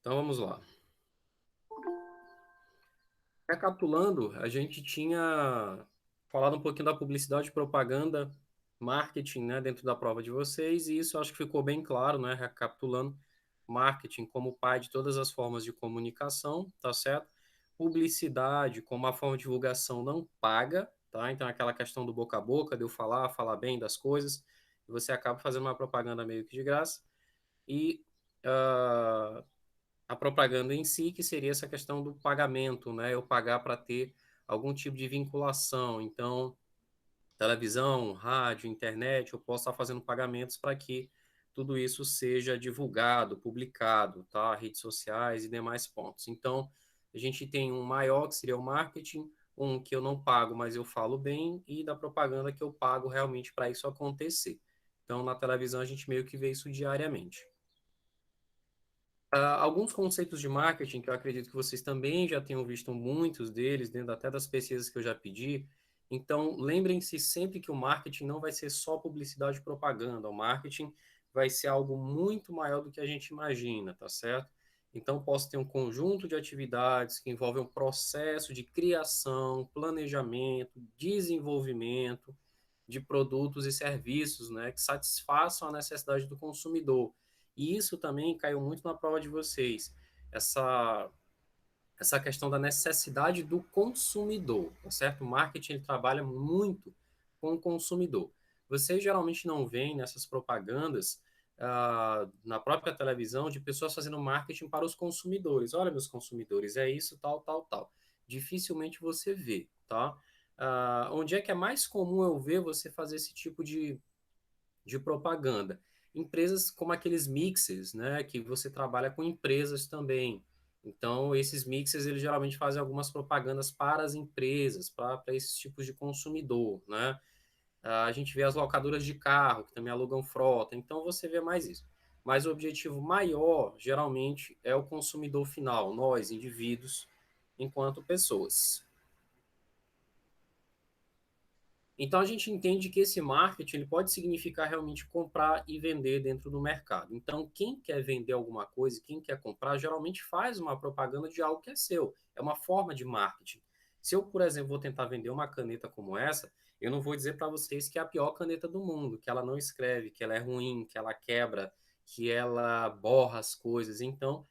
Então vamos lá. Recapitulando, a gente tinha falado um pouquinho da publicidade, propaganda, marketing, né, dentro da prova de vocês, e isso acho que ficou bem claro, né? Recapitulando, marketing como o pai de todas as formas de comunicação, tá certo? Publicidade como uma forma de divulgação não paga, tá? Então aquela questão do boca a boca, de eu falar bem das coisas, e você acaba fazendo uma propaganda meio que de graça. E ah, a propaganda em si, que seria essa questão do pagamento, né? Eu pagar para ter algum tipo de vinculação. Então, televisão, rádio, internet, eu posso estar fazendo pagamentos para que tudo isso seja divulgado, publicado, tá? Redes sociais e demais pontos. Então, a gente tem um maior, que seria o marketing, um que eu não pago, mas eu falo bem, e da propaganda que eu pago realmente para isso acontecer. Então, na televisão, a gente meio que vê isso diariamente. Alguns conceitos de marketing que eu acredito que vocês também já tenham visto muitos deles, dentro até das pesquisas que eu já pedi. Então, lembrem-se sempre que o marketing não vai ser só publicidade e propaganda. O marketing vai ser algo muito maior do que a gente imagina, tá certo? Então, posso ter um conjunto de atividades que envolvem um processo de criação, planejamento, desenvolvimento de produtos e serviços, né, que satisfaçam a necessidade do consumidor. E isso também caiu muito na prova de vocês, essa, essa questão da necessidade do consumidor, tá certo? O marketing ele trabalha muito com o consumidor. Vocês geralmente não veem nessas propagandas, na própria televisão, de pessoas fazendo marketing para os consumidores. Olha, meus consumidores, é isso, tal, tal, tal. Dificilmente você vê, tá? Onde é que é mais comum eu ver você fazer esse tipo de propaganda? Empresas como aqueles mixers, né, que você trabalha com empresas também. Então, esses mixers, eles geralmente fazem algumas propagandas para as empresas, para esses tipos de consumidor, né? A gente vê as locadoras de carro, que também alugam frota, então você vê mais isso. Mas o objetivo maior, geralmente, é o consumidor final, nós, indivíduos, enquanto pessoas. Então a gente entende que esse marketing ele pode significar realmente comprar e vender dentro do mercado. Então quem quer vender alguma coisa, quem quer comprar, geralmente faz uma propaganda de algo que é seu. É uma forma de marketing. Se eu, por exemplo, vou tentar vender uma caneta como essa, eu não vou dizer para vocês que é a pior caneta do mundo, que ela não escreve, que ela é ruim, que ela quebra, que ela borra as coisas. Então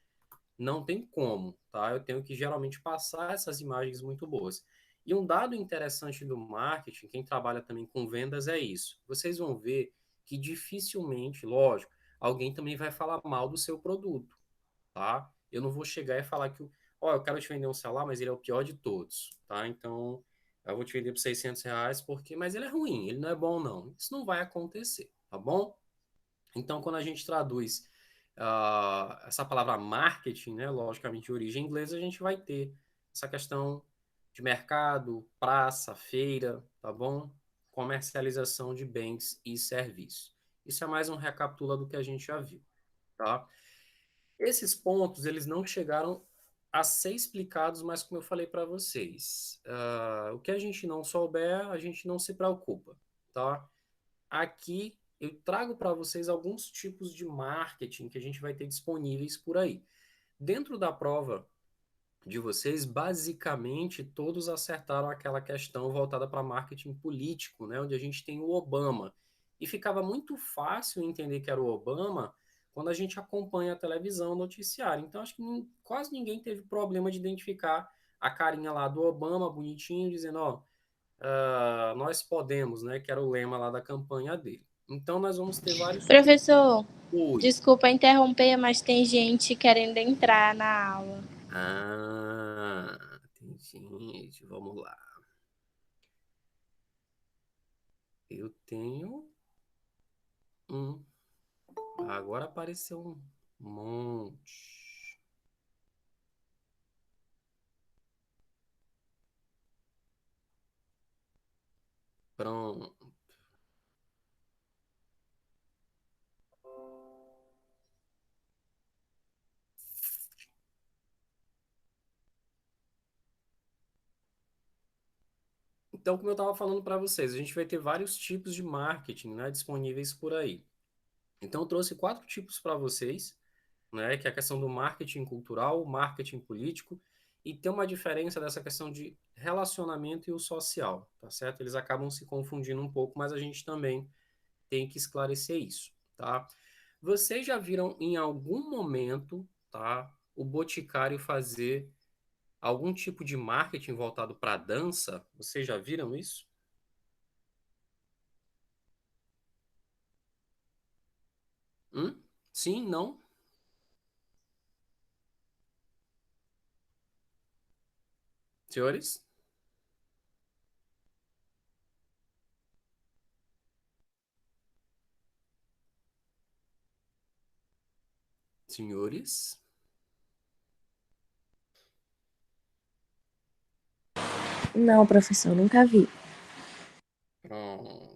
não tem como, tá? Eu tenho que geralmente passar essas imagens muito boas. E um dado interessante do marketing, quem trabalha também com vendas, é isso. Vocês vão ver que dificilmente, lógico, alguém também vai falar mal do seu produto, tá? Eu não vou chegar e falar que, ó, eu quero te vender um celular, mas ele é o pior de todos, tá? Então, eu vou te vender por R$ 600, porque, mas ele é ruim, ele não é bom, não. Isso não vai acontecer, tá bom? Então, quando a gente traduz essa palavra marketing, né, logicamente de origem inglesa, a gente vai ter essa questão de mercado, praça, feira, tá bom? Comercialização de bens e serviços. Isso é mais um recapitula do que a gente já viu, tá? Esses pontos, eles não chegaram a ser explicados, mas como eu falei para vocês, o que a gente não souber, a gente não se preocupa, tá? Aqui eu trago para vocês alguns tipos de marketing que a gente vai ter disponíveis por aí. Dentro da prova de vocês, basicamente todos acertaram aquela questão voltada para marketing político, né, onde a gente tem o Obama. E ficava muito fácil entender que era o Obama quando a gente acompanha a televisão, o noticiário. Então acho que quase ninguém teve problema de identificar a carinha lá do Obama, bonitinho, dizendo, ó, nós podemos, né? Que era o lema lá da campanha dele. Então, nós vamos ter vários tipos. Professor, Oi. desculpa interromper, mas tem gente querendo entrar na aula. Tem gente. Vamos lá. Eu tenho um. Agora apareceu um monte. Pronto. Então, como eu estava falando para vocês, a gente vai ter vários tipos de marketing, né, disponíveis por aí. Então, eu trouxe quatro tipos para vocês. né, que é a questão do marketing cultural, marketing político, e tem uma diferença dessa questão de relacionamento e o social, tá certo? Eles acabam se confundindo um pouco, mas a gente também tem que esclarecer isso, tá? Vocês já viram em algum momento, tá, o Boticário fazer algum tipo de marketing voltado para dança? Vocês já viram isso? Sim, não? Senhores? Senhores? Não, professor, nunca vi. Pronto.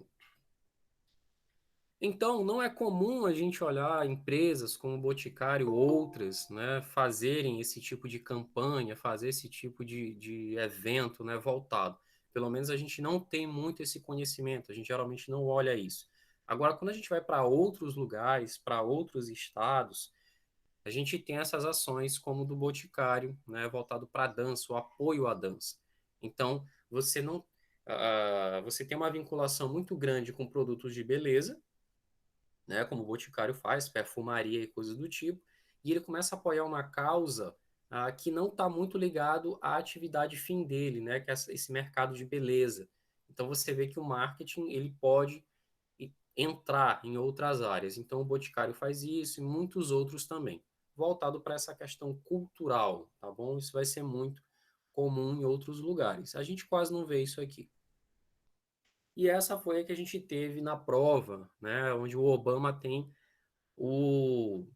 Então, não é comum a gente olhar empresas como o Boticário, outras, né, fazerem esse tipo de campanha, fazer esse tipo de evento, né, voltado. Pelo menos a gente não tem muito esse conhecimento, a gente geralmente não olha isso. Agora, quando a gente vai para outros lugares, para outros estados, a gente tem essas ações como o do Boticário, né, voltado para a dança, o apoio à dança. Então, você não, você tem uma vinculação muito grande com produtos de beleza, né, como o Boticário faz, perfumaria e coisas do tipo, e ele começa a apoiar uma causa que não está muito ligado à atividade fim dele, né, que é esse mercado de beleza. Então você vê que o marketing ele pode entrar em outras áreas. Então o Boticário faz isso e muitos outros também, voltado para essa questão cultural, tá bom? Isso vai ser muito comum em outros lugares. A gente quase não vê isso aqui. E essa foi a que a gente teve na prova, né, onde o Obama o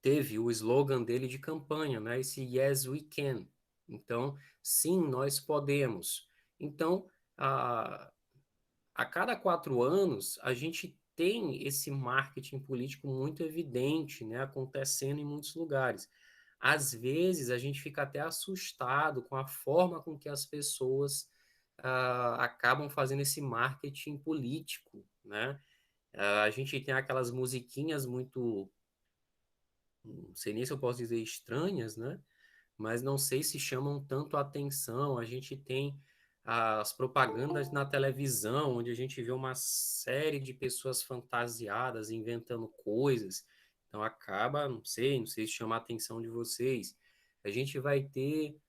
teve o slogan dele de campanha, né? Esse Yes We Can. Então, sim, nós podemos. Então, a cada 4 anos, a gente tem esse marketing político muito evidente, né? Acontecendo em muitos lugares. Às vezes, a gente fica até assustado com a forma com que as pessoas acabam fazendo esse marketing político, né? A gente tem aquelas musiquinhas muito, não sei nem se eu posso dizer estranhas, né? Mas não sei se chamam tanto a atenção. A gente tem as propagandas na televisão, onde a gente vê uma série de pessoas fantasiadas, inventando coisas. Então acaba, não sei se chama a atenção de vocês. A gente vai ter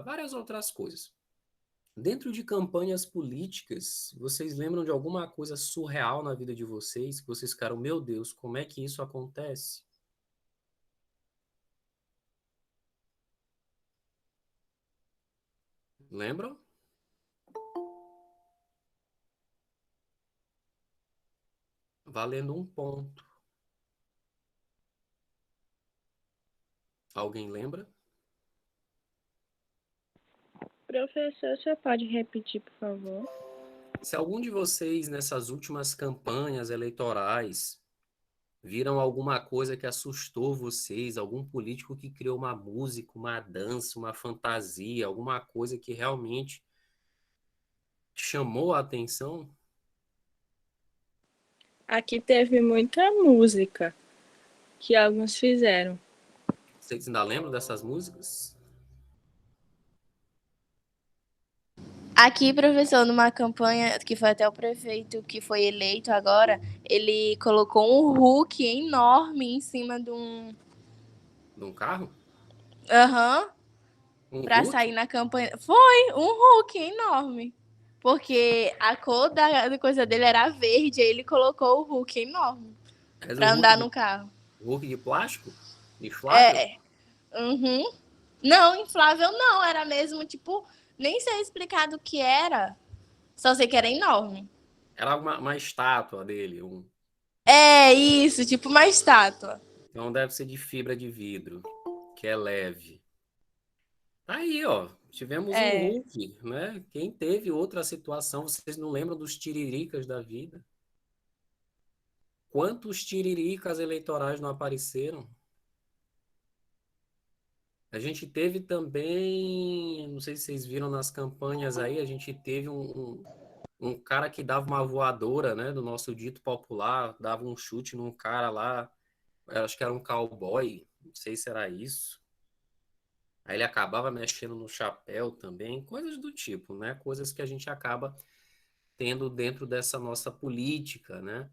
várias outras coisas. Dentro de campanhas políticas, vocês lembram de alguma coisa surreal na vida de vocês? Que vocês ficaram, meu Deus, como é que isso acontece? Lembram? Valendo um ponto. Alguém lembra? Professor, você pode repetir, por favor? Se algum de vocês, nessas últimas campanhas eleitorais, viram alguma coisa que assustou vocês, algum político que criou uma música, uma dança, uma fantasia, alguma coisa que realmente chamou a atenção, Aqui teve muita música que alguns fizeram. vocês ainda lembram dessas músicas? Aqui, professor, numa campanha que foi até o prefeito que foi eleito agora, ele colocou um Hulk enorme em cima de um. De um carro? Aham, Um pra Hulk? sair na campanha. Foi um Hulk enorme. Porque a cor da coisa dele era verde, aí ele colocou o Hulk enorme Mas um pra andar no carro. Hulk de plástico? Inflável? É, uhum. Não, inflável não, era mesmo, tipo, nem sei explicar do que era, só sei que era enorme. Era uma estátua dele. É isso, tipo uma estátua. Então deve ser de fibra de vidro, que é leve. Tá aí, ó. Tivemos um É. Hulk, né? Quem teve outra situação, vocês não lembram dos tiriricas da vida? Quantos tiriricas eleitorais não apareceram? A gente teve também, não sei se vocês viram nas campanhas aí, a gente teve um cara que dava uma voadora, né? Do nosso dito popular, dava um chute num cara lá. Eu acho que era um cowboy, não sei se era isso. Aí ele acabava mexendo no chapéu também, coisas do tipo, né? Coisas que a gente acaba tendo dentro dessa nossa política, né?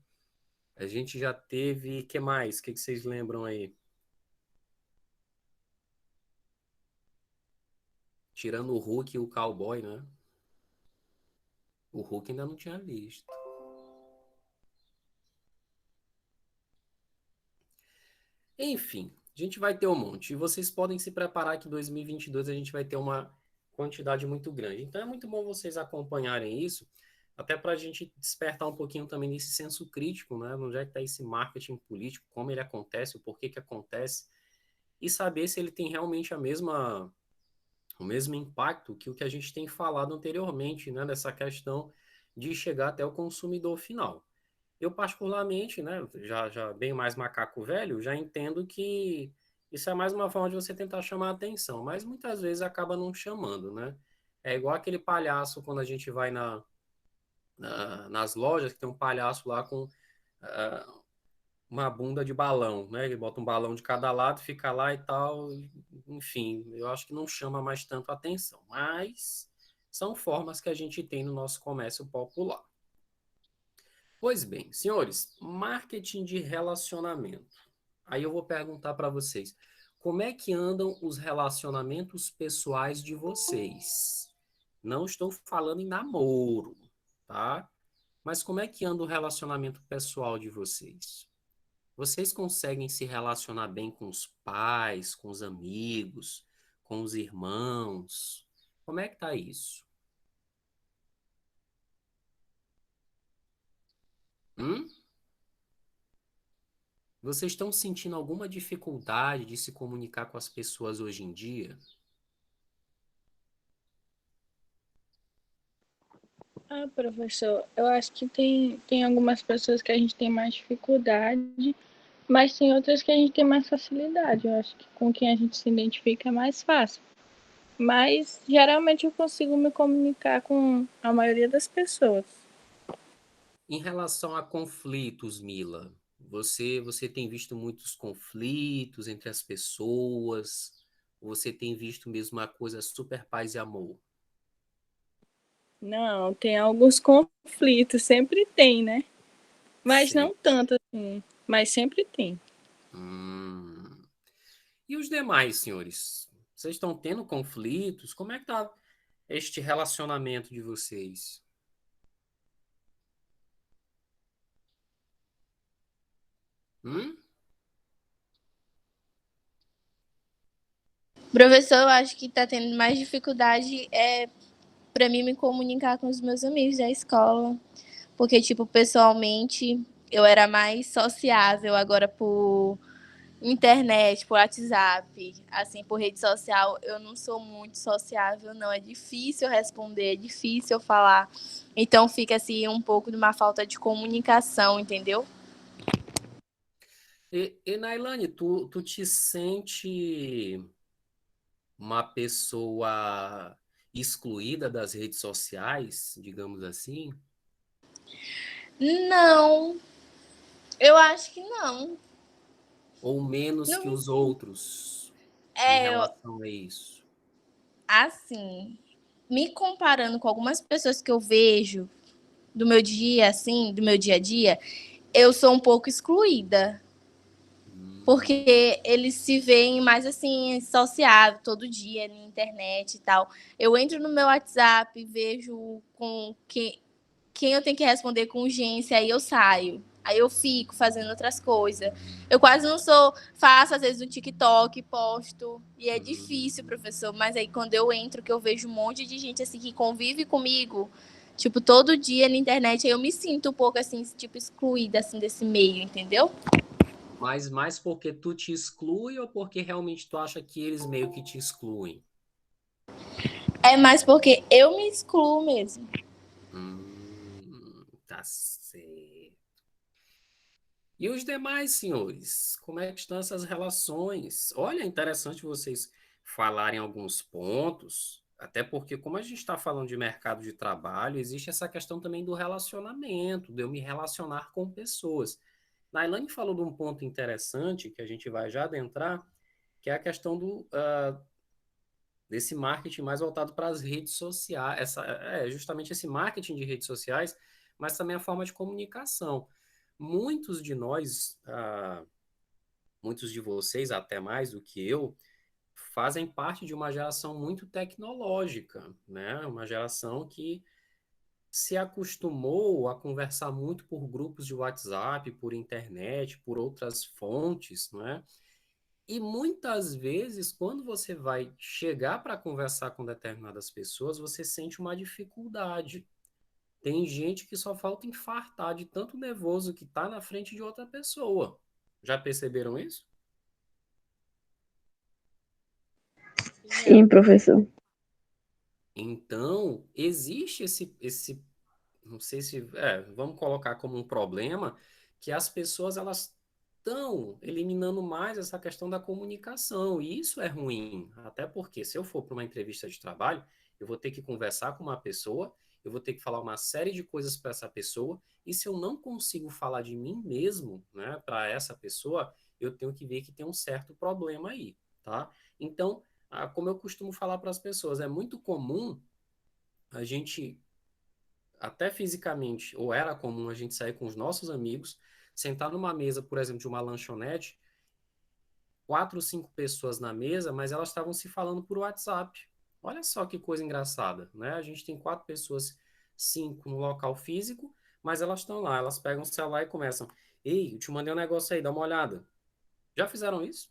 A gente já teve, que mais? O que vocês lembram aí? Tirando o Hulk e o cowboy, né? O Hulk ainda não tinha visto. Enfim, a gente vai ter um monte. E vocês podem se preparar que em 2022 a gente vai ter uma quantidade muito grande. Então é muito bom vocês acompanharem isso, até para a gente despertar um pouquinho também nesse senso crítico, né? Onde é que está esse marketing político, como ele acontece, o porquê que acontece, e saber se ele tem realmente o mesmo impacto que o que a gente tem falado anteriormente, né? Dessa questão de chegar até o consumidor final. Eu, particularmente, né, já bem mais macaco velho, já entendo que isso é mais uma forma de você tentar chamar a atenção, mas muitas vezes acaba não chamando, né? É igual aquele palhaço quando a gente vai nas lojas, que tem um palhaço lá com uma bunda de balão, né? Ele bota um balão de cada lado, fica lá e tal. Enfim, eu acho que não chama mais tanto atenção, mas são formas que a gente tem no nosso comércio popular. Pois bem, senhores, marketing de relacionamento. Aí eu vou perguntar para vocês, como é que andam os relacionamentos pessoais de vocês? Não estou falando em namoro, tá? Mas como é que anda o relacionamento pessoal de vocês? Vocês conseguem se relacionar bem com os pais, com os amigos, com os irmãos? Como é que tá isso? Hum? Vocês estão sentindo alguma dificuldade de se comunicar com as pessoas hoje em dia? Ah, professor, eu acho que tem algumas pessoas que a gente tem mais dificuldade, mas tem outras que a gente tem mais facilidade. Eu acho que com quem a gente se identifica é mais fácil. Mas geralmente eu consigo me comunicar com a maioria das pessoas. Em relação a conflitos, Mila, você tem visto muitos conflitos entre as pessoas? Ou você tem visto mesmo uma coisa super paz e amor? Não, tem alguns conflitos, sempre tem, né? Mas não Sempre. tanto assim, mas sempre tem. Hum. E os demais, senhores? Vocês estão tendo conflitos? Como é que tá este relacionamento de vocês? Hum? Professor, eu acho que tá tendo mais dificuldade para mim me comunicar com os meus amigos da escola, porque tipo, pessoalmente eu era mais sociável, agora por internet, por WhatsApp, assim, por rede social, eu não sou muito sociável, não. É difícil responder, é difícil falar. Então fica assim um pouco de uma falta de comunicação, entendeu? E Nailane, tu te sente uma pessoa excluída das redes sociais, digamos assim? Não, eu acho que não. Ou menos Não que me os sinto. outros em É, relação a isso? assim, me comparando com algumas pessoas que eu vejo do meu dia, assim, do meu dia a dia, eu sou um pouco excluída. Hum, Porque eles se veem mais assim, sociável todo dia na internet e tal. Eu entro no meu WhatsApp, vejo com quem eu tenho que responder com urgência, aí eu saio. Aí eu fico fazendo outras coisas. Eu quase não sou. Faço às vezes um TikTok, posto. E é difícil, hum. professor. Mas aí quando eu entro, que eu vejo um monte de gente assim que convive comigo, tipo, todo dia na internet, aí eu me sinto um pouco assim, tipo, excluída assim desse meio, entendeu? Mas mais porque tu te exclui ou porque realmente tu acha que eles meio que te excluem? É mais porque eu me excluo mesmo. Tá certo. E os demais, senhores? Como é que estão essas relações? Olha, é interessante vocês falarem alguns pontos, até porque, como a gente está falando de mercado de trabalho, existe essa questão também do relacionamento, de eu me relacionar com pessoas. Nailane falou de um ponto interessante que a gente vai já adentrar, que é a questão desse marketing mais voltado para as redes sociais, justamente esse marketing de redes sociais, mas também a forma de comunicação. Muitos de nós, muitos de vocês, até mais do que eu, fazem parte de uma geração muito tecnológica, né? Uma geração que se acostumou a conversar muito por grupos de WhatsApp, por internet, por outras fontes, né? E muitas vezes, quando você vai chegar para conversar com determinadas pessoas, você sente uma dificuldade. Tem gente que só falta infartar de tanto nervoso que está na frente de outra pessoa. Já perceberam isso? Sim, professor. Então, existe não sei se, vamos colocar como um problema, que as pessoas elas estão eliminando mais essa questão da comunicação, e isso é ruim, até porque se eu for para uma entrevista de trabalho, eu vou ter que conversar com uma pessoa, eu vou ter que falar uma série de coisas para essa pessoa, e se eu não consigo falar de mim mesmo, né, para essa pessoa, eu tenho que ver que tem um certo problema aí, tá? Então, como eu costumo falar para as pessoas, é muito comum a gente até fisicamente, ou era comum a gente sair com os nossos amigos, sentar numa mesa, por exemplo, de uma lanchonete, 4 ou 5 pessoas na mesa, mas elas estavam se falando por WhatsApp. Olha só que coisa engraçada, né? A gente tem 4 pessoas, 5 no local físico, mas elas estão lá, elas pegam o celular e começam. Ei, eu te mandei um negócio aí, dá uma olhada. Já fizeram isso?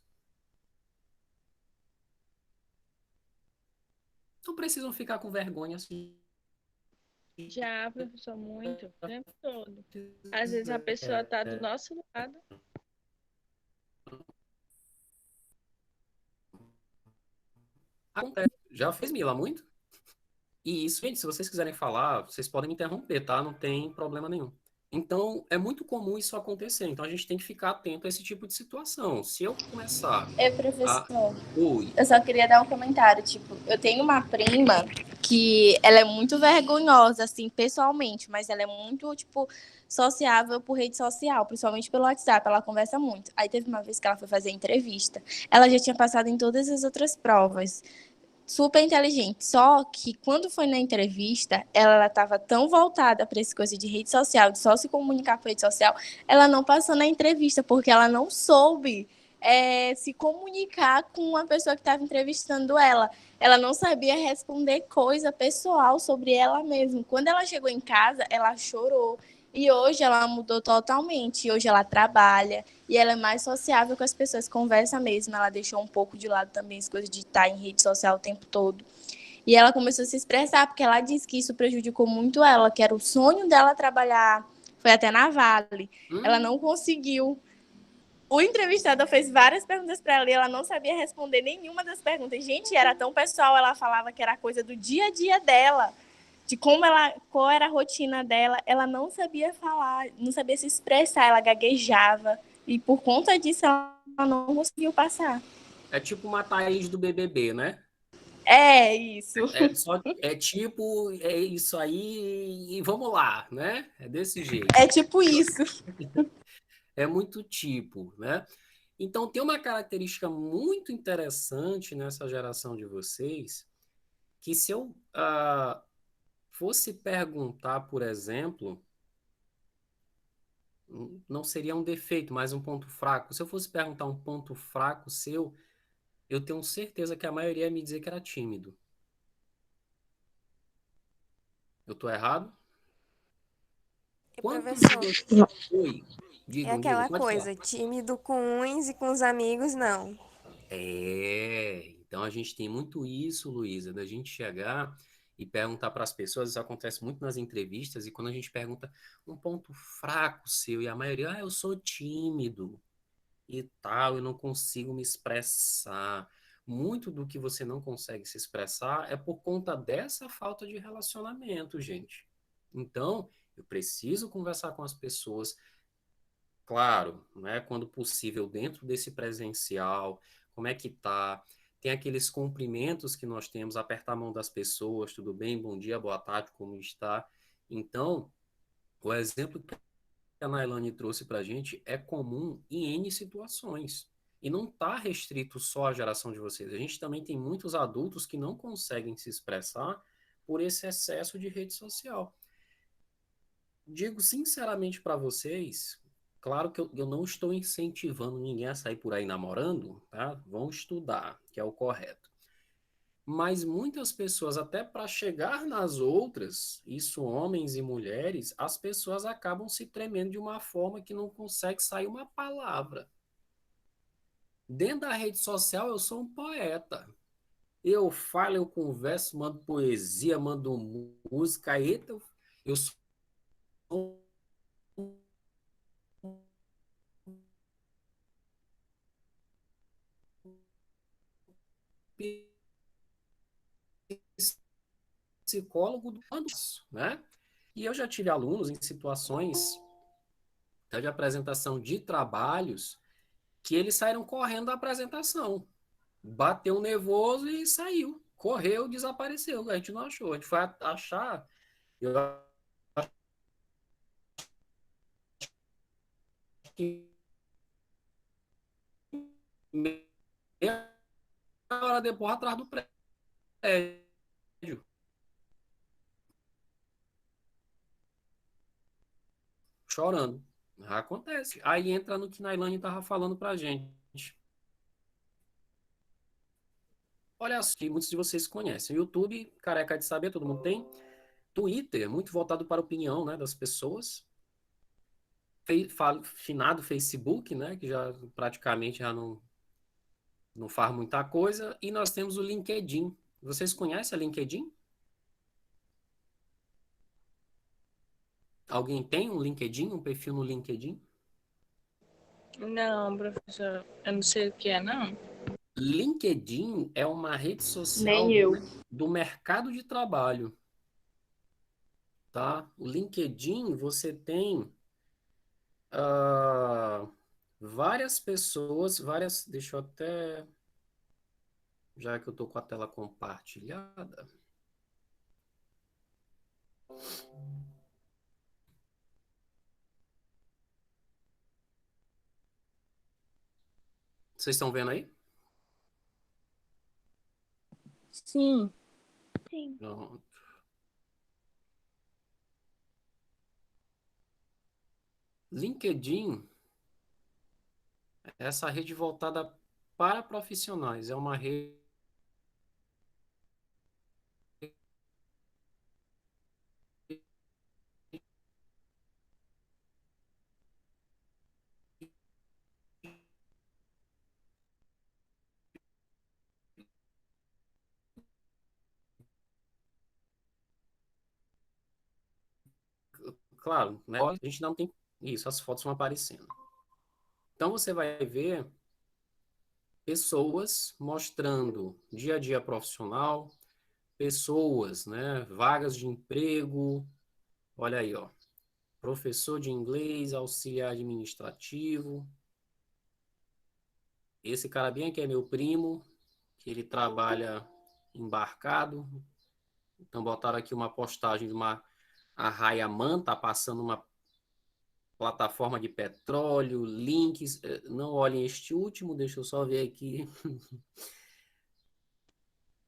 Não precisam ficar com vergonha assim. Já, professor, muito, o tempo todo. Às vezes a pessoa está do nosso lado. Acontece. Já fez Mila muito? E isso, gente, se vocês quiserem falar, vocês podem me interromper, tá? Não tem problema nenhum. Então, é muito comum isso acontecer. Então, a gente tem que ficar atento a esse tipo de situação. Se eu começar a. Professor, Oi. eu só queria dar um comentário. Tipo, eu tenho uma prima que ela é muito vergonhosa, assim, pessoalmente, mas ela é muito, tipo, sociável por rede social, principalmente pelo WhatsApp. Ela conversa muito. Aí teve uma vez que ela foi fazer entrevista. Ela já tinha passado em todas as outras provas. Super inteligente. Só que quando foi na entrevista, ela estava tão voltada para essa coisa de rede social, de só se comunicar por rede social, ela não passou na entrevista, porque ela não soube se comunicar com uma pessoa que estava entrevistando ela. Ela não sabia responder coisa pessoal sobre ela mesma. Quando ela chegou em casa, ela chorou. E hoje ela mudou totalmente. Hoje ela trabalha e ela é mais sociável com as pessoas, conversa mesmo. Ela deixou um pouco de lado também as coisas de estar em rede social o tempo todo. E ela começou a se expressar, porque ela disse que isso prejudicou muito ela, que era o sonho dela trabalhar. Foi até na Vale. Ela não conseguiu. O entrevistador fez várias perguntas para ela e ela não sabia responder nenhuma das perguntas. Gente, era tão pessoal, ela falava que era coisa do dia a dia dela, de qual era a rotina dela. Ela não sabia falar, não sabia se expressar, ela gaguejava. E por conta disso, ela não conseguiu passar. É tipo uma Thaís do BBB, né? É isso. É isso aí e vamos lá, né? É desse jeito. É tipo isso. É muito tipo, né? Então, tem uma característica muito interessante nessa geração de vocês, que se eu fosse perguntar, por exemplo, não seria um defeito, mas um ponto fraco. Se eu fosse perguntar um ponto fraco seu, eu tenho certeza que a maioria ia me dizer que era tímido. Eu tô errado? E Quantos de professor, vocês... Oi, é digam, aquela pode falar. coisa, tímido com uns e com os amigos, não. Então a gente tem muito isso, Luísa, da gente chegar e perguntar para as pessoas, isso acontece muito nas entrevistas, e quando a gente pergunta um ponto fraco seu, e a maioria, eu sou tímido e tal, eu não consigo me expressar. Muito do que você não consegue se expressar é por conta dessa falta de relacionamento, gente. Então, eu preciso conversar com as pessoas, claro, né, quando possível, dentro desse presencial, como é que tá? Tem aqueles cumprimentos que nós temos, apertar a mão das pessoas, tudo bem, bom dia, boa tarde, como está? Então, o exemplo a Nailane trouxe para a gente é comum em N situações. E não está restrito só à geração de vocês. A gente também tem muitos adultos que não conseguem se expressar por esse excesso de rede social. Digo sinceramente para vocês, claro que eu não estou incentivando ninguém a sair por aí namorando, tá? Vão estudar, que é o correto. Mas muitas pessoas, até para chegar nas outras, isso homens e mulheres, as pessoas acabam se tremendo de uma forma que não consegue sair uma palavra. Dentro da rede social, eu sou um poeta. Eu falo, eu converso, mando poesia, mando música. Eita, eu sou um psicólogo do ano, né? E eu já tive alunos em situações de apresentação de trabalhos que eles saíram correndo da apresentação. Bateu um nervoso e saiu. Correu, desapareceu. A gente não achou. A gente foi achar. Eu acho que meia hora depois atrás do prédio, chorando. Acontece. Aí entra no que Nailane estava falando pra gente. Olha, que muitos de vocês conhecem. YouTube, careca de saber, todo mundo tem. Twitter, muito voltado para a opinião, né, das pessoas. Finado Facebook, né, que já praticamente já não faz muita coisa. E nós temos o LinkedIn. Vocês conhecem a LinkedIn? Alguém tem um LinkedIn, um perfil no LinkedIn? Não, professor, eu não sei o que é, não. LinkedIn é uma rede social Nem eu. do mercado de trabalho, tá? O LinkedIn, você tem ah, várias pessoas, várias. Deixa eu até. Já que eu estou com a tela compartilhada. Vocês estão vendo aí? Sim. Sim. Pronto. LinkedIn é essa rede voltada para profissionais. É uma rede. Claro, né? A gente não tem isso, as fotos vão aparecendo. Então você vai ver pessoas mostrando dia a dia profissional, pessoas, né? Vagas de emprego. Olha aí, ó. Professor de inglês, auxiliar administrativo. Esse cara bem aqui é meu primo, que ele trabalha embarcado. Então botaram aqui uma postagem de uma arraia-man, tá passando uma plataforma de petróleo, links. Não olhem este último, deixa eu só ver aqui.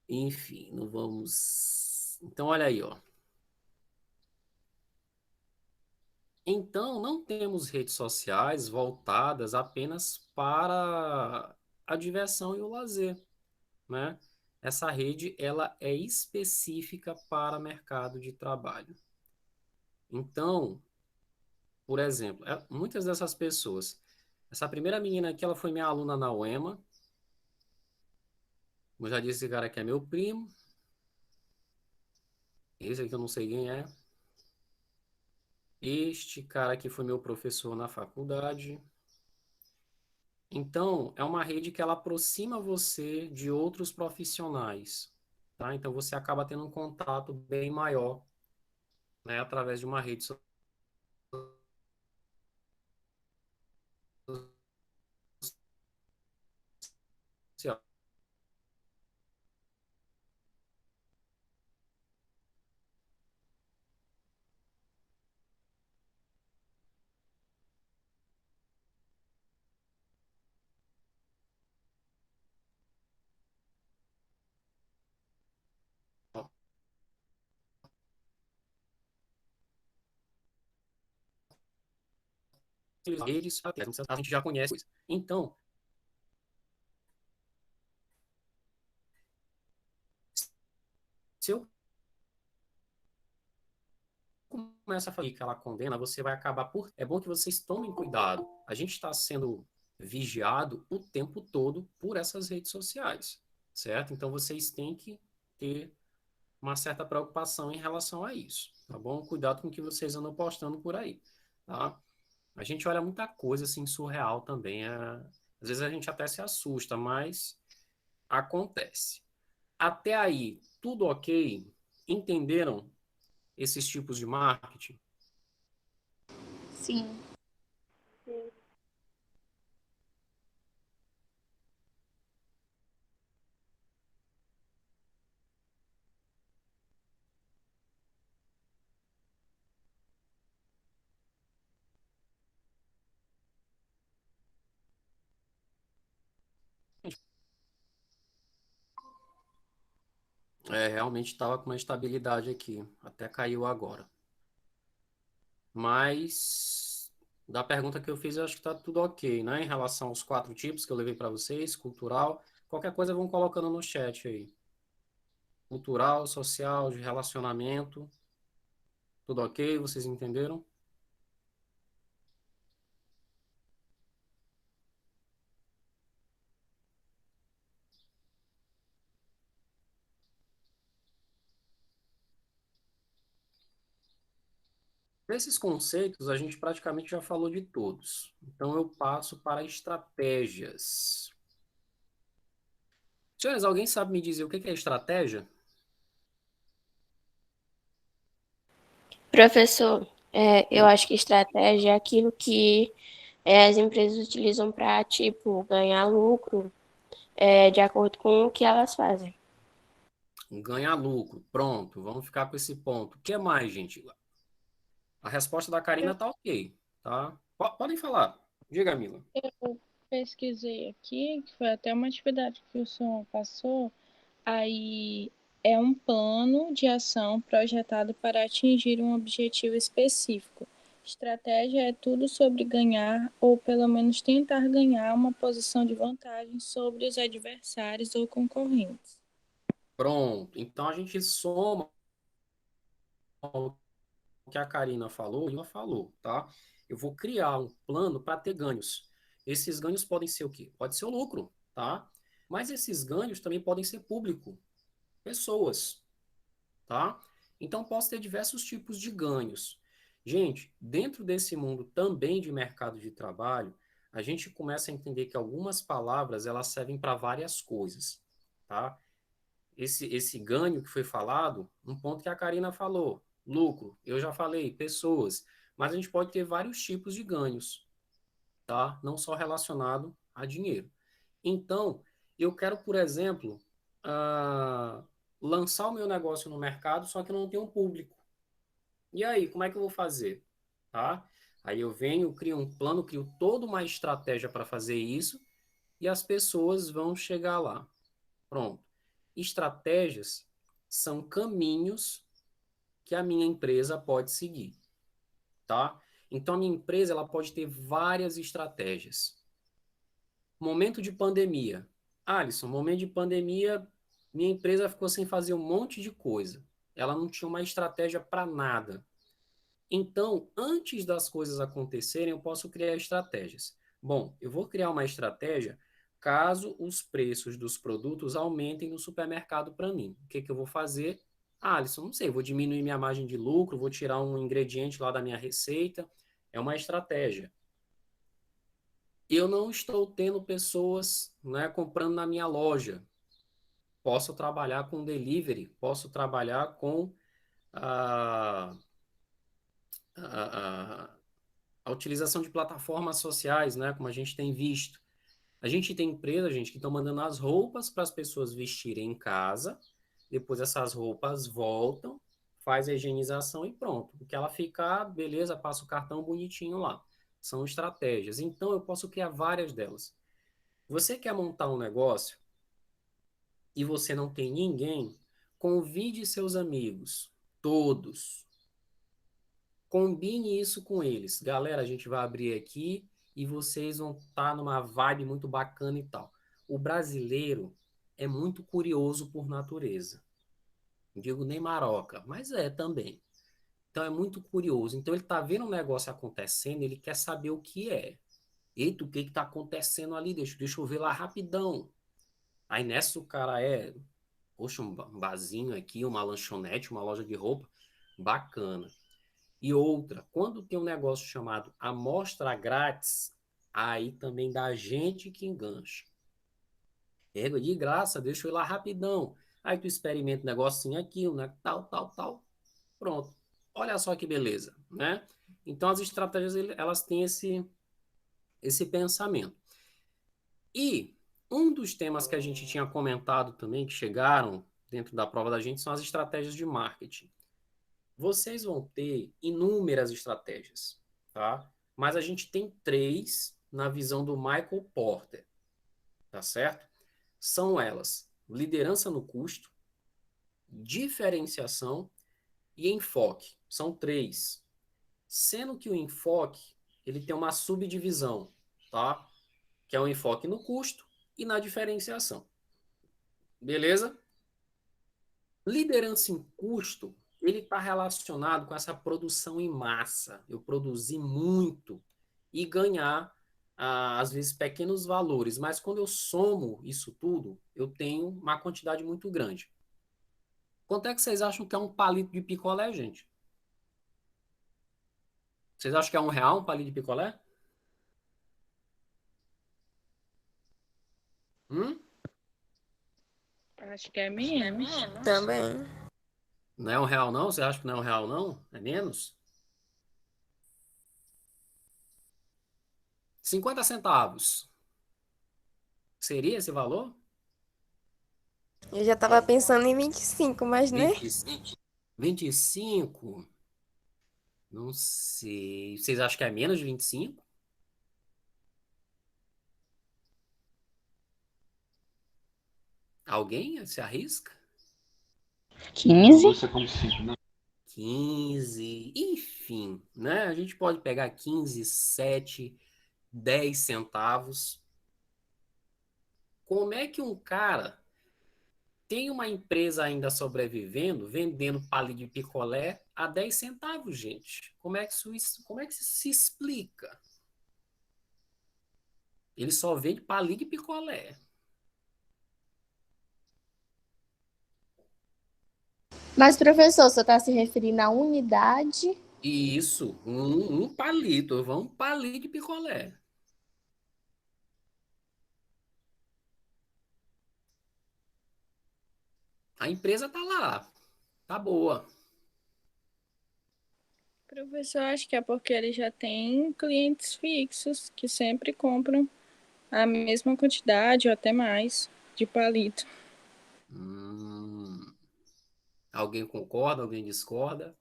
Enfim, não vamos. Então, olha aí, ó. Então, não temos redes sociais voltadas apenas para a diversão e o lazer, né? Essa rede, ela é específica para mercado de trabalho. Então, por exemplo, muitas dessas pessoas, essa primeira menina aqui, ela foi minha aluna na UEMA, como eu já disse, esse cara aqui é meu primo, esse aqui eu não sei quem é, este cara aqui foi meu professor na faculdade. Então, é uma rede que ela aproxima você de outros profissionais, tá? Então, você acaba tendo um contato bem maior, né, através de uma rede social. redes, até a gente já conhece isso. Então, se eu começo a falar que ela condena, você vai acabar por. É bom que vocês tomem cuidado. A gente está sendo vigiado o tempo todo por essas redes sociais, certo? Então vocês têm que ter uma certa preocupação em relação a isso, tá bom? Cuidado com o que vocês andam postando por aí, tá? A gente olha muita coisa assim surreal também. Às vezes a gente até se assusta, mas acontece. Até aí, tudo ok? Entenderam esses tipos de marketing? Sim. Realmente estava com uma estabilidade aqui, até caiu agora. Mas da pergunta que eu fiz, eu acho que está tudo ok, né? Em relação aos 4 tipos que eu levei para vocês, cultural, qualquer coisa vão colocando no chat aí. Cultural, social, de relacionamento, tudo ok? Vocês entenderam? Nesses conceitos, a gente praticamente já falou de todos. Então, eu passo para estratégias. Senhores, alguém sabe me dizer o que é estratégia? Professor, eu acho que estratégia é aquilo que as empresas utilizam para, tipo, ganhar lucro, de acordo com o que elas fazem. Ganhar lucro. Pronto, vamos ficar com esse ponto. O que mais, gente? A resposta da Karina Eu, tá ok, tá? Podem falar. Diga, Mila. eu pesquisei aqui, que foi até uma atividade que o senhor passou, aí é um plano de ação projetado para atingir um objetivo específico. Estratégia é tudo sobre ganhar, ou pelo menos tentar ganhar uma posição de vantagem sobre os adversários ou concorrentes. Pronto. Então a gente soma o que a Karina falou e ela falou, tá? Eu vou criar um plano para ter ganhos. Esses ganhos podem ser o quê? Pode ser o lucro, tá? Mas esses ganhos também podem ser público, pessoas, tá? Então posso ter diversos tipos de ganhos. Gente, dentro desse mundo também de mercado de trabalho, a gente começa a entender que algumas palavras elas servem para várias coisas, tá? Esse ganho que foi falado, um ponto que a Karina falou, lucro, eu já falei, pessoas, mas a gente pode ter vários tipos de ganhos, tá? Não só relacionado a dinheiro. Então, eu quero, por exemplo, ah, lançar o meu negócio no mercado, só que eu não tenho um público. E aí, como é que eu vou fazer? Tá? Aí eu venho, crio um plano, crio toda uma estratégia para fazer isso e as pessoas vão chegar lá. Pronto. Estratégias são caminhos que a minha empresa pode seguir, tá? Então, a minha empresa ela pode ter várias estratégias. Momento de pandemia. Alisson, momento de pandemia, minha empresa ficou sem fazer um monte de coisa. Ela não tinha uma estratégia para nada. Então, antes das coisas acontecerem, eu posso criar estratégias. Bom, eu vou criar uma estratégia caso os preços dos produtos aumentem no supermercado para mim. O que que eu vou fazer? Ah, Alisson, não sei, vou diminuir minha margem de lucro, vou tirar um ingrediente lá da minha receita. É uma estratégia. Eu não estou tendo pessoas, né, comprando na minha loja. Posso trabalhar com delivery, posso trabalhar com a, a, a utilização de plataformas sociais, né, como a gente tem visto. A gente tem empresa, gente, que estão mandando as roupas para as pessoas vestirem em casa, depois essas roupas voltam, faz a higienização e pronto. O que ela ficar, beleza, passa o cartão bonitinho lá. São estratégias. Então, eu posso criar várias delas. Você quer montar um negócio e você não tem ninguém, convide seus amigos, todos. Combine isso com eles. Galera, a gente vai abrir aqui e vocês vão estar numa vibe muito bacana e tal. O brasileiro é muito curioso por natureza. Não digo nem maroca, mas é também. Então é muito curioso. Então ele tá vendo um negócio acontecendo, ele quer saber o que é. Eita, o que que tá acontecendo ali? Deixa eu ver lá rapidão. Aí nessa o cara poxa, um barzinho aqui, uma lanchonete, uma loja de roupa, bacana. E outra, quando tem um negócio chamado amostra grátis, aí também dá gente que engancha. Pega de graça, deixa eu ir lá rapidão. Aí tu experimenta um negocinho aquilo, né? Tal, tal, tal. Pronto. Olha só que beleza, né? Então as estratégias, elas têm esse pensamento. E um dos temas que a gente tinha comentado também, que chegaram dentro da prova da gente, são as estratégias de marketing. Vocês vão ter inúmeras estratégias, tá? Mas a gente tem 3 na visão do Michael Porter, tá certo? São elas: liderança no custo, diferenciação e enfoque. São 3. Sendo que o enfoque, ele tem uma subdivisão, tá? Que é o enfoque no custo e na diferenciação. Beleza? Liderança em custo, ele está relacionado com essa produção em massa. Eu produzir muito e ganhar, às vezes, pequenos valores. Mas quando eu somo isso tudo, eu tenho uma quantidade muito grande. Quanto é que vocês acham que é um palito de picolé, gente? Vocês acham que é R$ 1 um palito de picolé? Hum? Acho que é menos. Também. Não é R$ 1 não? Você acha que não é R$ 1 não? É menos? 50 centavos. Seria esse valor? Eu já tava pensando em 25, mas né? 20, 25? Não sei. Vocês acham que é menos de 25? Alguém se arrisca? 15? 15, enfim, né? A gente pode pegar 15, 7, 10 centavos. Como é que um cara tem uma empresa ainda sobrevivendo, vendendo palito de picolé a 10 centavos, gente? Como é que isso se explica? Ele só vende palito de picolé. Mas, professor, você está se referindo à unidade? Isso, um palito, um palito de picolé. A empresa tá lá, tá boa. Professor, acho que é porque ele já tem clientes fixos que sempre compram a mesma quantidade ou até mais de palito. Alguém concorda, alguém discorda?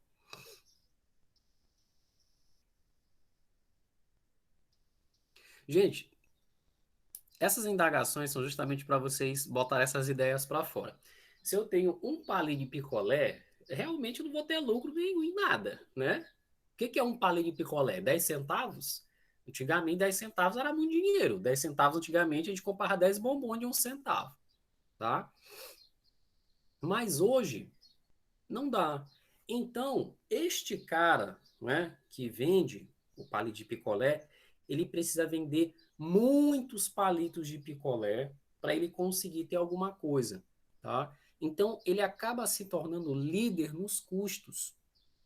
Gente, essas indagações são justamente para vocês botar essas ideias para fora. Se eu tenho um palito de picolé, realmente eu não vou ter lucro nenhum em nada, né? O que é um palito de picolé? 10 centavos? Antigamente, 10 centavos era muito dinheiro. 10 centavos, antigamente, a gente comprava 10 bombons de 1 centavo, tá? Mas hoje, não dá. Então, este cara, né, que vende o palito de picolé, ele precisa vender muitos palitos de picolé para ele conseguir ter alguma coisa, tá? Então, ele acaba se tornando líder nos custos,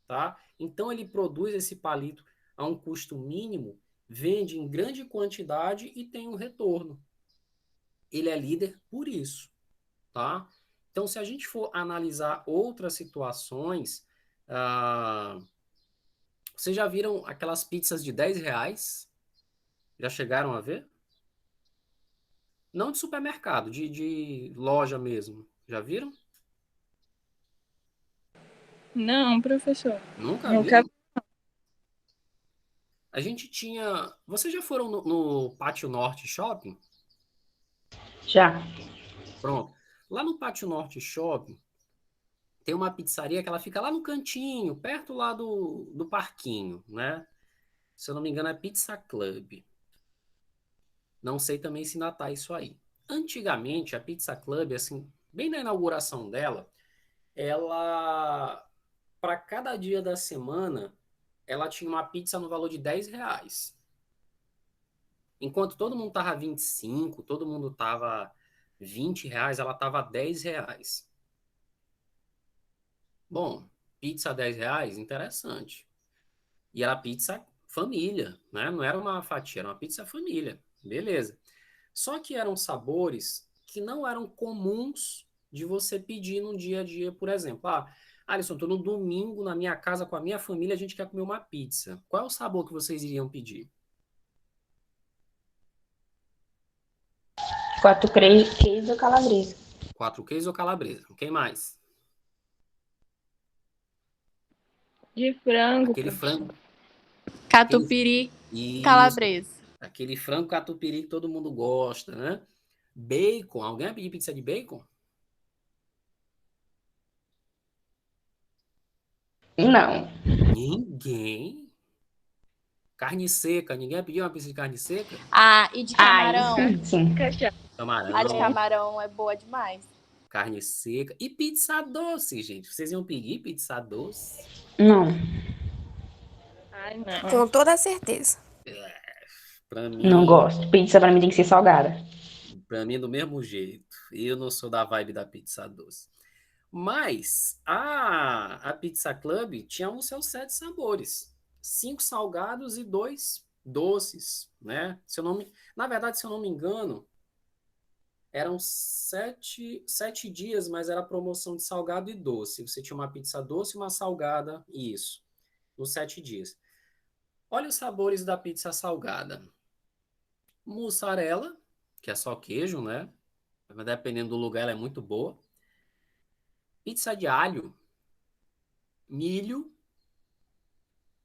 tá? Então, ele produz esse palito a um custo mínimo, vende em grande quantidade e tem um retorno. Ele é líder por isso, tá? Então, se a gente for analisar outras situações, ah, vocês já viram aquelas pizzas de R$ 10? Já chegaram a ver? Não de supermercado, de loja mesmo. Já viram? Não, professor. Nunca Nunca. viram? A gente tinha. Vocês já foram no Pátio Norte Shopping? Já. Pronto. Lá no Pátio Norte Shopping tem uma pizzaria que ela fica lá no cantinho, perto lá do parquinho, né? Se eu não me engano, é Pizza Club. Não sei também se ainda tá isso aí. Antigamente, a Pizza Club, assim, bem na inauguração dela, ela, para cada dia da semana, ela tinha uma pizza no valor de R$ 10. Enquanto todo mundo tava 25, todo mundo tava R$ 20, ela tava R$ 10. Bom, pizza R$ 10, interessante. E era pizza família, né? Não era uma fatia, era uma pizza família. Beleza. Só que eram sabores que não eram comuns de você pedir no dia a dia, por exemplo. Ah, Alisson, tô no domingo na minha casa com a minha família, a gente quer comer uma pizza. Qual é o sabor que vocês iriam pedir? Quatro queijo calabresa. Quatro queijos ou calabresa? Quem mais? De frango, Aquele professor. frango. Aquele, Catupiry, isso. calabresa. Aquele frango catupiry que todo mundo gosta, né? Bacon. Alguém vai pedir pizza de bacon? Não. Ninguém. Carne seca. Ninguém vai pedir uma pizza de carne seca? Ah, e de Aí camarão? sim. A de Camarão, camarão é boa demais. carne seca e pizza doce, gente. Vocês iam pedir pizza doce? Não, Ai, não. Com toda certeza. Pra não mim, gosto. Pizza pra mim tem que ser salgada. para mim do mesmo jeito. Eu não sou da vibe da pizza doce. Mas a Pizza Club tinha os seus 7 sabores. 5 salgados e 2 doces, né? Na verdade, se eu não me engano, eram 7 dias, mas era promoção de salgado e doce. Você tinha uma pizza doce e uma salgada, isso, nos 7 dias. Olha os sabores da pizza salgada. Mussarela, que é só queijo, né? Mas dependendo do lugar, ela é muito boa. Pizza de alho, milho.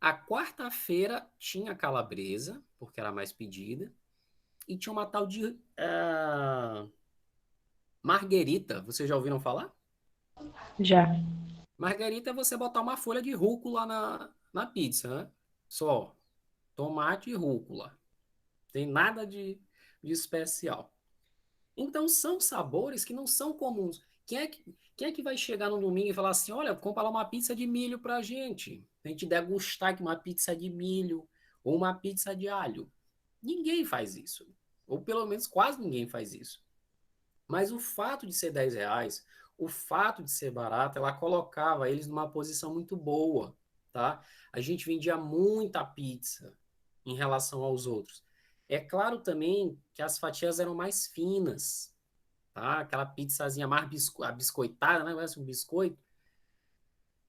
A quarta-feira tinha calabresa, porque era mais pedida. E tinha uma tal de marguerita. Vocês já ouviram falar? Já. Marguerita é você botar uma folha de rúcula na pizza, né? Só tomate e rúcula. Tem nada de especial. Então são sabores que não são comuns. Quem é que vai chegar no domingo e falar assim, olha, compra lá uma pizza de milho pra gente. A gente degustar aqui uma pizza de milho ou uma pizza de alho. Ninguém faz isso. Ou pelo menos quase ninguém faz isso. Mas o fato de ser R$ 10, o fato de ser barato, ela colocava eles numa posição muito boa, tá? A gente vendia muita pizza em relação aos outros. É claro também que as fatias eram mais finas, tá? Aquela pizzazinha mais biscoitada, né? Parece um biscoito.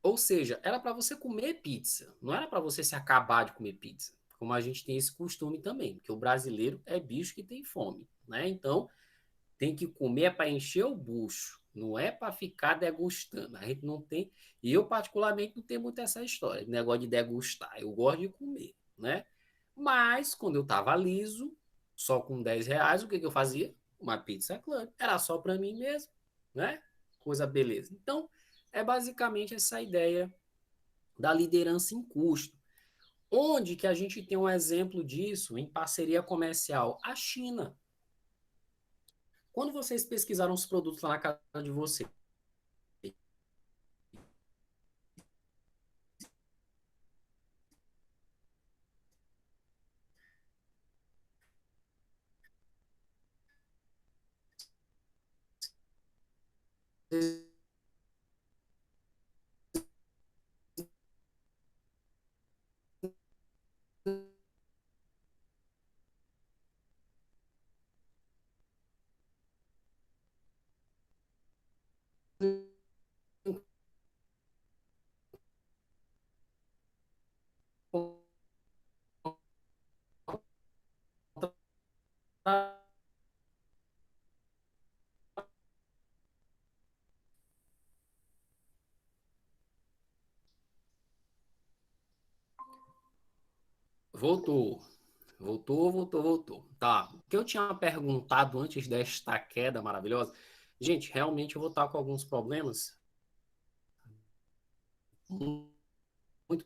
Ou seja, era para você comer pizza, não era para você se acabar de comer pizza, como a gente tem esse costume também, porque o brasileiro é bicho que tem fome, né? Então, tem que comer para encher o bucho, não é para ficar degustando. A gente não tem, e eu particularmente não tenho muito essa história, negócio de degustar. Eu gosto de comer, né? Mas quando eu tava liso, só com R$ 10, o que eu fazia? Uma pizza club. Era só para mim mesmo, né? Coisa beleza. Então, é basicamente essa ideia da liderança em custo. Onde que a gente tem um exemplo disso em parceria comercial? A China. Quando vocês pesquisaram os produtos lá na casa de vocês, voltou. Voltou. Tá. O que eu tinha perguntado antes desta queda maravilhosa? Gente, realmente eu vou estar com alguns problemas. muito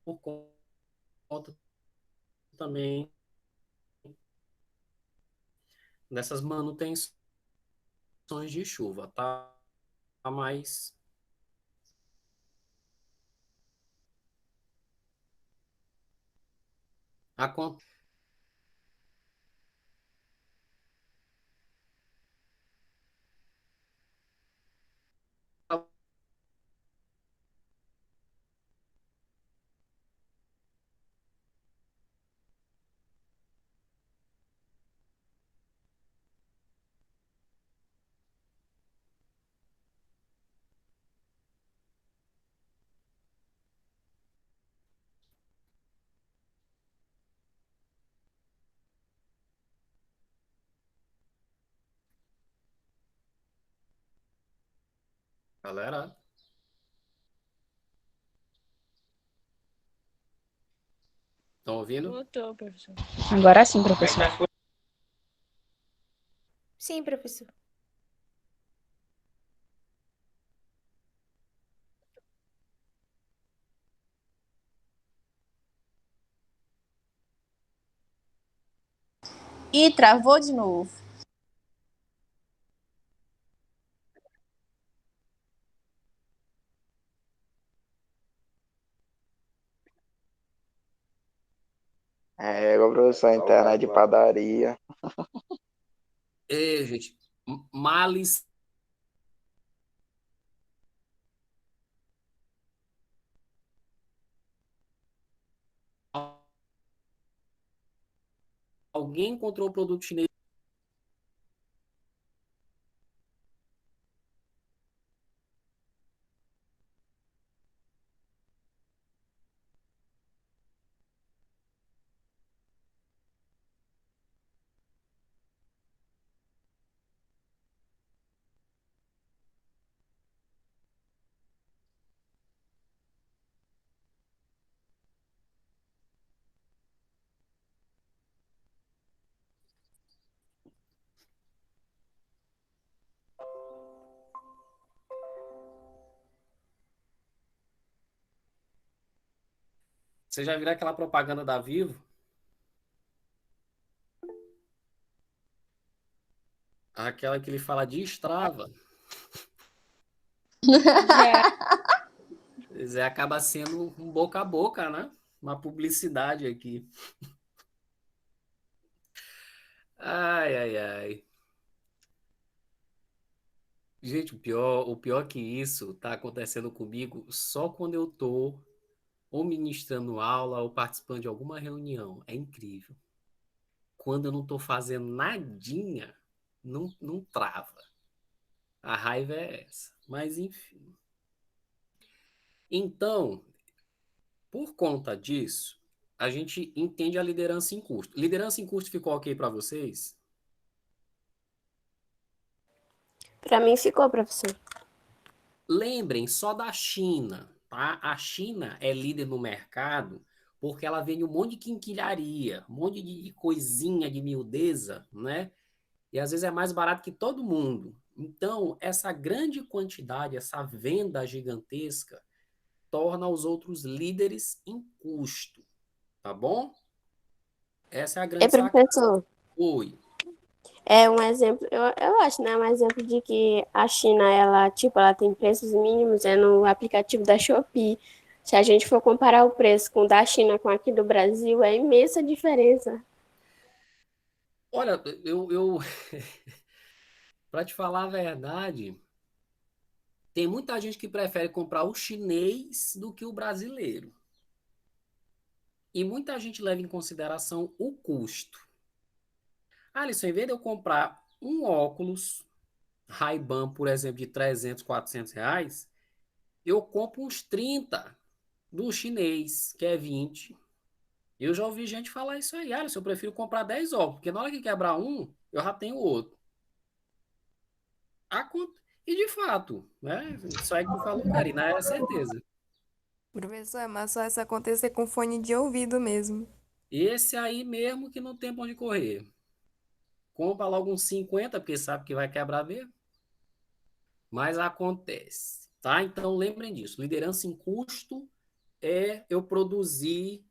por conta também dessas manutenções de chuva, tá? Mas acontece. Galera, estão ouvindo? Voltou, professor. Agora sim, professor. Sim, professor. E travou de novo. É, professor, a internet de padaria. Ei, gente, males. Alguém encontrou o produto chinês? Você já viu aquela propaganda da Vivo? Aquela que ele fala de Strava. Já. Pois é, acaba sendo um boca a boca, né? Uma publicidade aqui. Ai, ai, ai. Gente, o pior que isso tá acontecendo comigo só quando eu tô ou ministrando aula ou participando de alguma reunião. É incrível. Quando eu não tô fazendo nadinha, não trava. A raiva é essa. Mas enfim. Então, por conta disso, a gente entende a liderança em custo. Liderança em custo ficou ok para vocês? Para mim ficou, professor. Lembrem só da China, tá? A China é líder no mercado porque ela vende um monte de quinquilharia, um monte de coisinha de miudeza, né? E às vezes é mais barato que todo mundo. Então, essa grande quantidade, essa venda gigantesca, torna os outros líderes em custo, tá bom? Essa é a E grande sacada. professor, Oi. é um exemplo, eu acho, né? Um exemplo de que a China, ela, tipo, ela tem preços mínimos, é no aplicativo da Shopee. Se a gente for comparar o preço com o da China com aqui do Brasil, é imensa diferença. Olha, eu para te falar a verdade, tem muita gente que prefere comprar o chinês do que o brasileiro. E muita gente leva em consideração o custo. Alisson, em vez de eu comprar um óculos Ray-Ban, por exemplo, de 300, 400 reais, eu compro uns 30 do chinês, que é 20. Eu já ouvi gente falar isso aí. Alisson, eu prefiro comprar 10 óculos, porque na hora que quebrar um, eu já tenho outro. E de fato, né? Isso aí que tu falou, Karina, é certeza. Professor, é mais só isso acontecer com fone de ouvido mesmo. Esse aí mesmo que não tem pra onde correr. Compra logo uns 50, porque sabe que vai quebrar mesmo. Mas acontece. Tá? Então, lembrem disso. Liderança em custo é eu produzir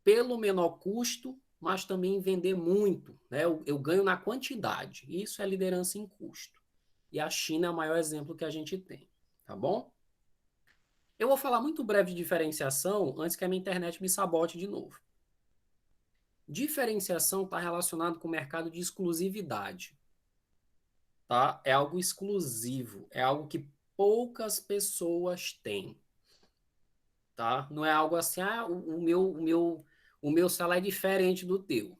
pelo menor custo, mas também vender muito. Né? Eu ganho na quantidade. Isso é liderança em custo. E a China é o maior exemplo que a gente tem. Tá bom? Eu vou falar muito breve de diferenciação antes que a minha internet me sabote de novo. Diferenciação está relacionado com o mercado de exclusividade. Tá? É algo exclusivo, é algo que poucas pessoas têm. Tá? Não é algo assim, o meu salário é diferente do teu.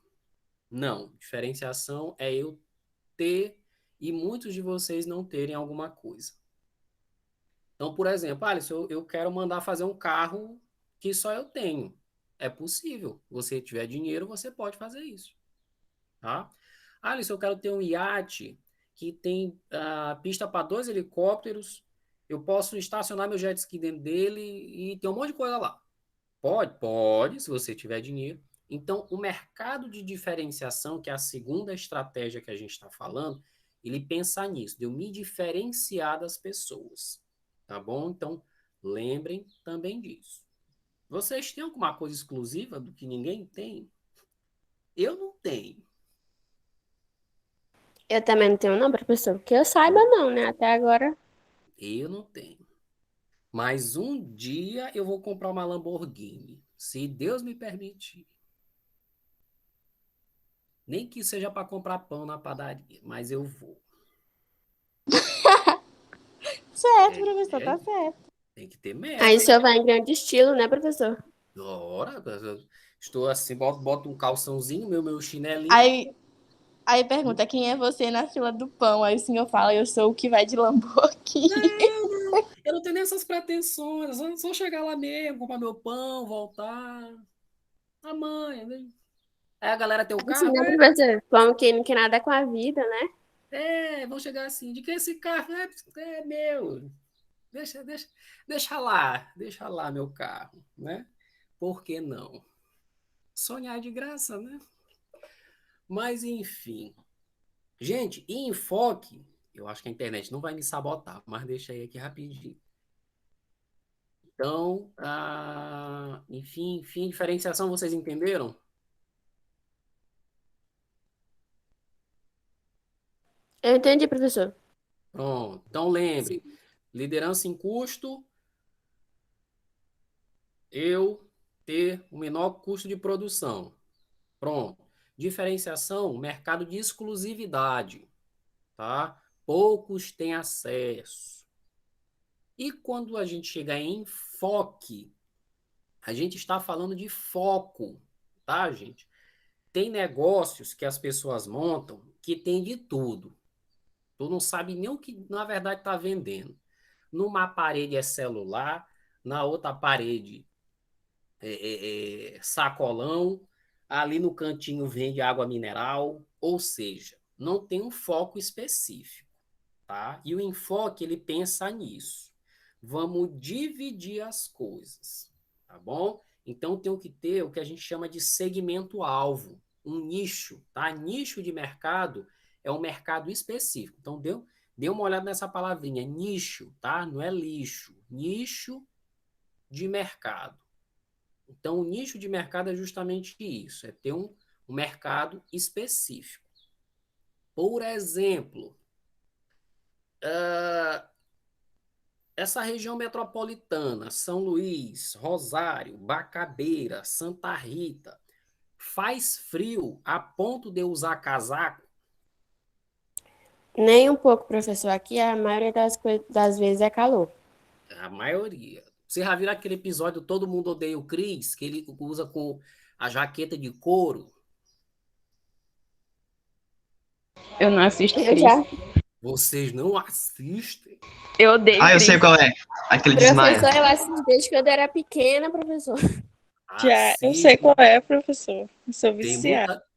Não, diferenciação é eu ter e muitos de vocês não terem alguma coisa. Então, por exemplo, Alisson, eu quero mandar fazer um carro que só eu tenho. É possível. Você tiver dinheiro, você pode fazer isso. Tá? Alisson, eu quero ter um iate que tem pista para 2 helicópteros. Eu posso estacionar meu jet ski dentro dele e tem um monte de coisa lá. Pode, se você tiver dinheiro. Então, o mercado de diferenciação, que é a segunda estratégia que a gente está falando, ele pensa nisso, de eu me diferenciar das pessoas. Tá bom? Então, lembrem também disso. Vocês têm alguma coisa exclusiva do que ninguém tem? Eu não tenho. Eu também não tenho, não, professor. Que eu saiba, não, né? Até agora. Eu não tenho. Mas um dia eu vou comprar uma Lamborghini, se Deus me permitir. Nem que seja para comprar pão na padaria, mas eu vou. Certo, É, professor, tá certo. tem que ter Aí meta. o senhor vai em grande estilo, né, professor? Ora, eu estou assim, boto um calçãozinho, meu chinelinho. Aí pergunta, quem é você na fila do pão? Aí o senhor fala, eu sou o que vai de Lamborghini. Eu não tenho nem essas pretensões, só chegar lá mesmo, comprar meu pão, voltar. Amanhã, né? Aí a galera tem o Assim, carro, né, professor? Como quem não quer nada com a vida, né? vão chegar assim, de que esse carro é meu. Deixa lá meu carro, né? Por que não? Sonhar de graça, né? Mas enfim. Gente, e enfoque, eu acho que a internet não vai me sabotar, mas deixa aí aqui rapidinho. Então, enfim, diferenciação, vocês entenderam? Eu entendi, professor. Pronto. Então lembre, liderança em custo, eu ter o menor custo de produção. Pronto. Diferenciação, mercado de exclusividade, tá? Poucos têm acesso. E quando a gente chega em enfoque, a gente está falando de foco, tá, gente? Tem negócios que as pessoas montam que tem de tudo. Tu não sabe nem o que, na verdade, está vendendo. Numa parede é celular, na outra parede sacolão, ali no cantinho vende água mineral, ou seja, não tem um foco específico, tá? E o enfoque, ele pensa nisso. Vamos dividir as coisas, tá bom? Então, tem que ter o que a gente chama de segmento-alvo, um nicho, tá? Nicho de mercado é um mercado específico. Então, dê uma olhada nessa palavrinha, nicho, tá? Não é lixo. Nicho de mercado. Então, o nicho de mercado é justamente isso, é ter um mercado específico. Por exemplo, essa região metropolitana, São Luís, Rosário, Bacabeira, Santa Rita, faz frio a ponto de eu usar casaco? Nem um pouco, professor. Aqui a maioria das vezes é calor. A maioria. Você já viu aquele episódio Todo Mundo Odeia o Chris, que ele usa com a jaqueta de couro? Eu não assisto Eu Cris. já. Vocês não assistem? Eu odeio Eu sei Cris. qual é. Aquele desmaia. Professor, eu assisto desde quando eu era pequena, professor. Já, eu sei qual Assistam. é, professor. Eu sou Tem viciada. muita,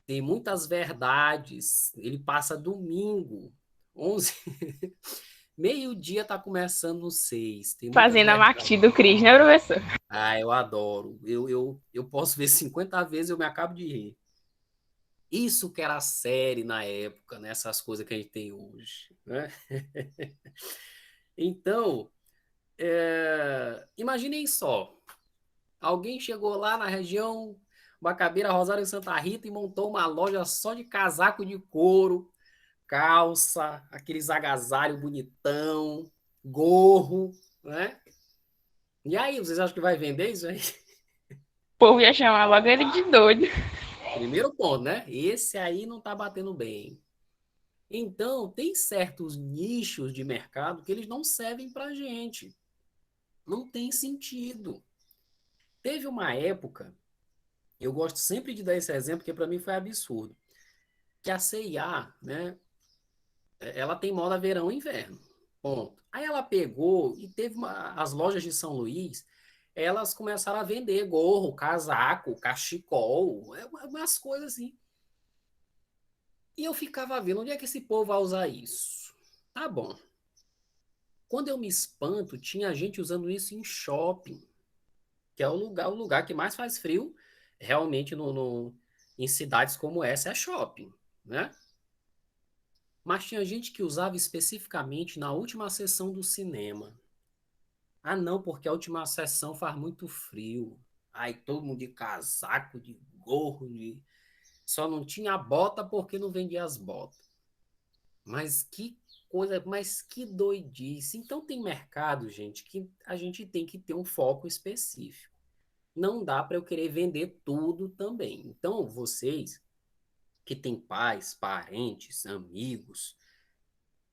tem muitas verdades. Ele passa domingo, 11, meio-dia tá começando no 6. Tem muitas Fazendo a verdades. marketing do Cris, né, professor? Eu adoro. Eu posso ver 50 vezes, eu me acabo de rir. Isso que era série na época, né? Essas coisas que a gente tem hoje, né? Então, imaginem só, alguém chegou lá na região Bacabeira, Rosário e Santa Rita e montou uma loja só de casaco de couro, calça, aqueles agasalho bonitão, gorro, né? E aí, vocês acham que vai vender isso aí? O povo ia chamar logo ele de doido. Primeiro ponto, né? Esse aí não tá batendo bem. Então, tem certos nichos de mercado que eles não servem pra gente. Não tem sentido. Teve uma época, eu gosto sempre de dar esse exemplo, porque para mim foi absurdo, que a C&A, né, ela tem moda verão e inverno. Ponto. Aí ela pegou e teve as lojas de São Luís, elas começaram a vender gorro, casaco, cachecol, umas coisas assim. E eu ficava vendo, onde é que esse povo vai usar isso? Tá bom. Quando eu me espanto, tinha gente usando isso em shopping, que é o lugar que mais faz frio, realmente em cidades como essa é shopping, né? Mas tinha gente que usava especificamente na última sessão do cinema. Ah, não, porque a última sessão faz muito frio. Aí todo mundo de casaco, de gorro, só não tinha bota porque não vendia as botas. Mas que coisa, mas que doidice. Então tem mercado, gente, que a gente tem que ter um foco específico. Não dá para eu querer vender tudo também. Então, vocês que têm pais, parentes, amigos,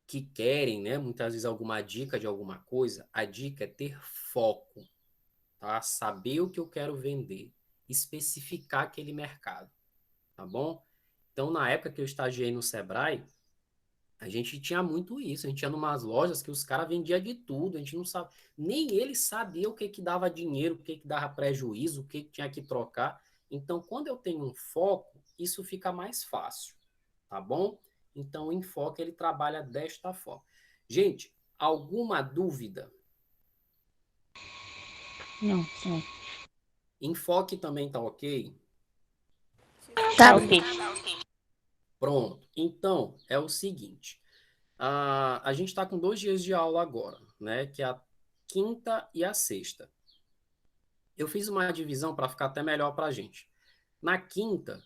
que querem, né, muitas vezes alguma dica de alguma coisa, a dica é ter foco, tá? Saber o que eu quero vender, especificar aquele mercado, tá bom? Então, na época que eu estagiei no Sebrae, a gente tinha muito isso. A gente ia numas lojas que os caras vendiam de tudo. A gente não sabe. Nem eles sabiam o que que dava dinheiro, o que que dava prejuízo, o que que tinha que trocar. Então, quando eu tenho um foco, isso fica mais fácil, tá bom? Então, o enfoque ele trabalha desta forma. Gente, alguma dúvida? Não, não. Enfoque também tá ok? Tá ok. Pronto. Então, é o seguinte. A gente está com 2 dias de aula agora, né? Que é a quinta e a sexta. Eu fiz uma divisão para ficar até melhor para a gente. Na quinta,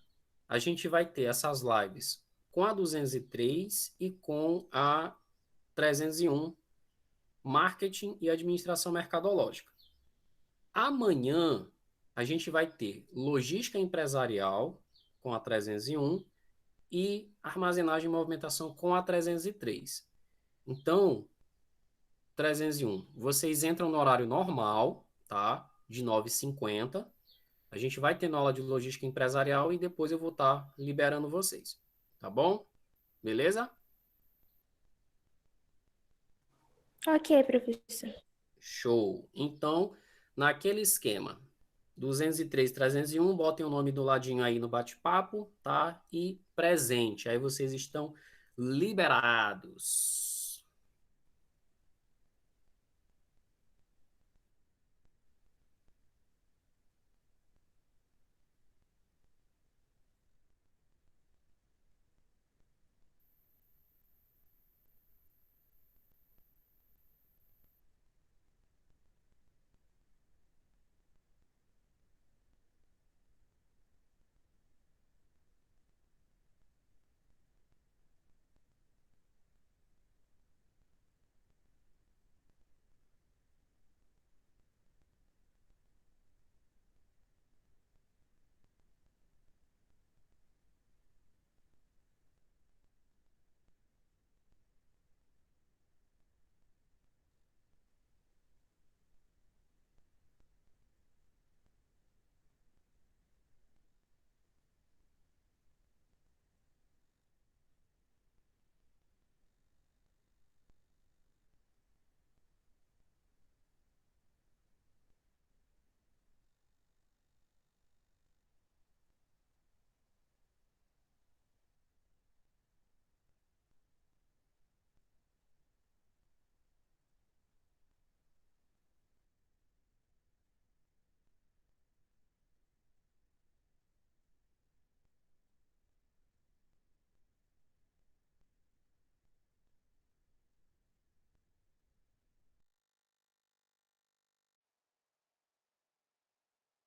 a gente vai ter essas lives com a 203 e com a 301, Marketing e Administração Mercadológica. Amanhã, a gente vai ter Logística Empresarial com a 301 e Armazenagem e Movimentação com a 303. Então, 301, vocês entram no horário normal, tá? De 9h50. A gente vai ter aula de logística empresarial e depois eu vou estar liberando vocês. Tá bom? Beleza? Ok, professor. Show. Então, naquele esquema, 203, 301, botem o nome do ladinho aí no bate-papo, tá? E presente. Aí vocês estão liberados.